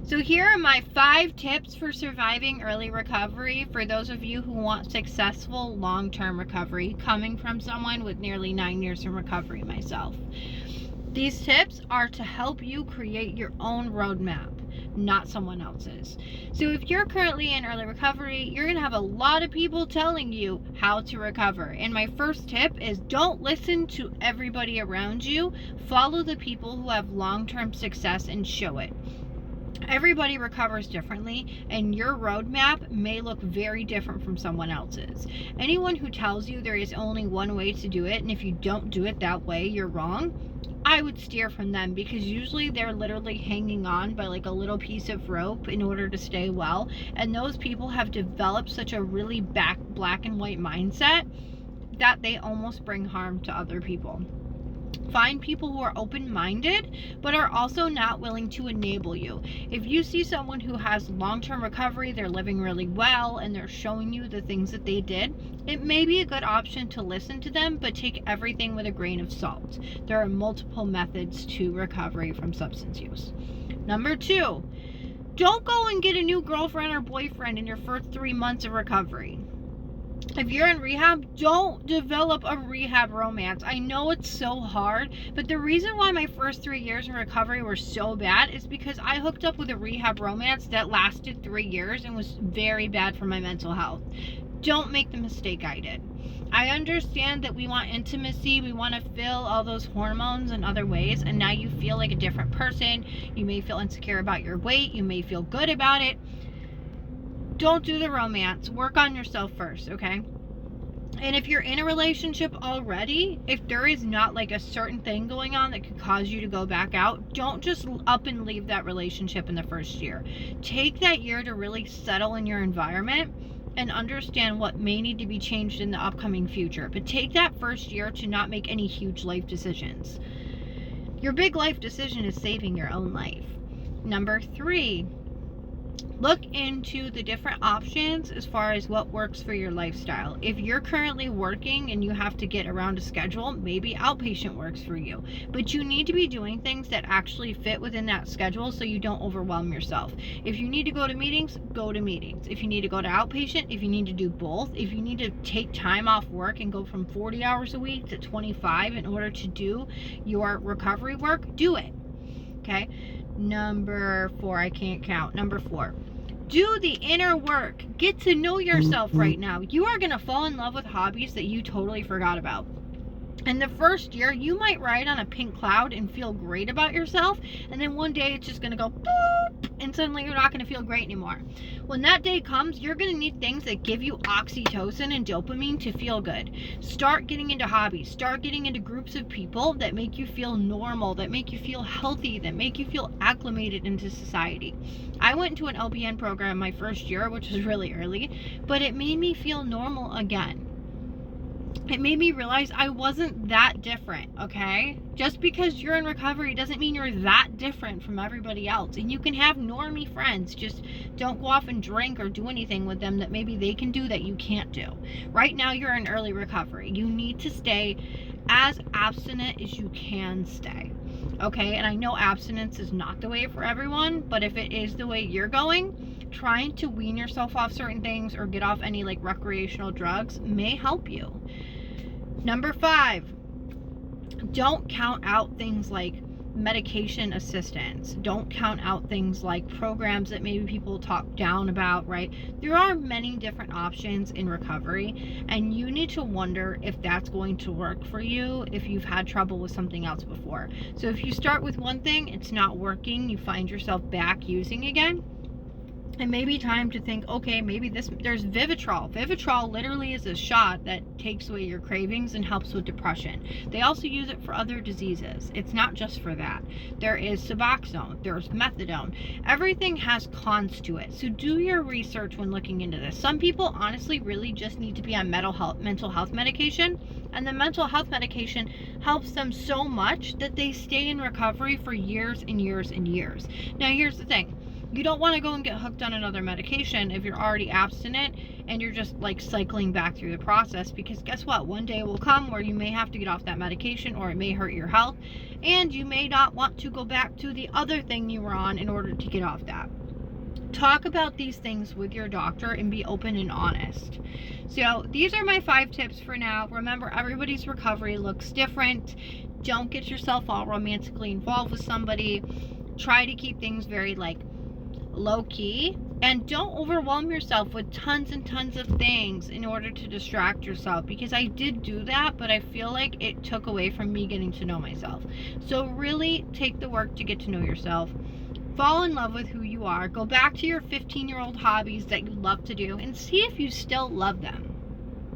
So here are my 5 tips for surviving early recovery for those of you who want successful long-term recovery, coming from someone with nearly 9 years in recovery myself. These tips are to help you create your own roadmap, not someone else's. So if you're currently in early recovery, you're going to have a lot of people telling you how to recover. And my first tip is don't listen to everybody around you. Follow the people who have long-term success and show it. Everybody recovers differently, and your roadmap may look very different from someone else's. Anyone who tells you there is only one way to do it, and if you don't do it that way, you're wrong, I would steer from them, because usually they're literally hanging on by like a little piece of rope in order to stay well, and those people have developed such a really black and white mindset that they almost bring harm to other people. Find people who are open-minded but are also not willing to enable you. If you see someone who has long-term recovery, they're living really well, and they're showing you the things that they did, it may be a good option to listen to them, but take everything with a grain of salt. There are multiple methods to recovery from substance use. Number 2, don't go and get a new girlfriend or boyfriend in your first 3 months of recovery. If you're in rehab, don't develop a rehab romance. I know it's so hard, but the reason why my first 3 years in recovery were so bad is because I hooked up with a rehab romance that lasted 3 years and was very bad for my mental health. Don't make the mistake I did. I understand that we want intimacy, we want to fill all those hormones in other ways, and now you feel like a different person. You may feel insecure about your weight, you may feel good about it. Don't do the romance. Work on yourself first, okay? And if you're in a relationship already, if there is not like a certain thing going on that could cause you to go back out, don't just up and leave that relationship in the first year. Take that year to really settle in your environment and understand what may need to be changed in the upcoming future. But take that first year to not make any huge life decisions. Your big life decision is saving your own life. Number 3, look into the different options as far as what works for your lifestyle. If you're currently working and you have to get around a schedule, maybe outpatient works for you. But you need to be doing things that actually fit within that schedule so you don't overwhelm yourself. If you need to go to meetings, go to meetings. If you need to go to outpatient, if you need to do both, if you need to take time off work and go from 40 hours a week to 25 in order to do your recovery work, do it. Okay? Number 4, I can't count. Number 4, do the inner work. Get to know yourself right now. You are going to fall in love with hobbies that you totally forgot about. In the first year, you might ride on a pink cloud and feel great about yourself, and then one day it's just going to go boop, and suddenly you're not going to feel great anymore. When that day comes, you're going to need things that give you oxytocin and dopamine to feel good. Start getting into hobbies. Start getting into groups of people that make you feel normal, that make you feel healthy, that make you feel acclimated into society. I went into an LPN program my first year, which was really early, but it made me feel normal again. It made me realize I wasn't that different, okay? Just because you're in recovery doesn't mean you're that different from everybody else. And you can have normie friends. Just don't go off and drink or do anything with them that maybe they can do that you can't do. Right now, you're in early recovery. You need to stay as abstinent as you can stay, okay? And I know abstinence is not the way for everyone, but if it is the way you're going, trying to wean yourself off certain things or get off any like recreational drugs may help you. Number 5, don't count out things like medication assistance. Don't count out things like programs that maybe people talk down about, right? There are many different options in recovery, and you need to wonder if that's going to work for you if you've had trouble with something else before. So if you start with one thing, it's not working, you find yourself back using again, it may be time to think, okay, maybe there's Vivitrol. Vivitrol literally is a shot that takes away your cravings and helps with depression. They also use it for other diseases. It's not just for that. There is Suboxone. There's methadone. Everything has cons to it. So do your research when looking into this. Some people honestly really just need to be on mental health medication, and the mental health medication helps them so much that they stay in recovery for years and years and years. Now, here's the thing. You don't want to go and get hooked on another medication if you're already abstinent and you're just like cycling back through the process, because guess what? One day will come where you may have to get off that medication, or it may hurt your health, and you may not want to go back to the other thing you were on in order to get off that. Talk about these things with your doctor and be open and honest. So these are my 5 tips for now. Remember, everybody's recovery looks different. Don't get yourself all romantically involved with somebody. Try to keep things very low key, and don't overwhelm yourself with tons and tons of things in order to distract yourself, because I did do that, but I feel like it took away from me getting to know myself. So really take the work to get to know yourself. Fall in love with who you are. Go back to your 15-year-old hobbies that you love to do and see if you still love them.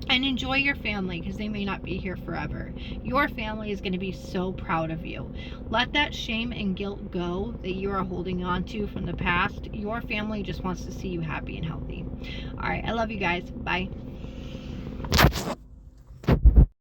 And enjoy your family, because they may not be here forever. Your family is going to be so proud of you. Let that shame and guilt go that you are holding on to from the past. Your family just wants to see you happy and healthy. All right, I love you guys. Bye.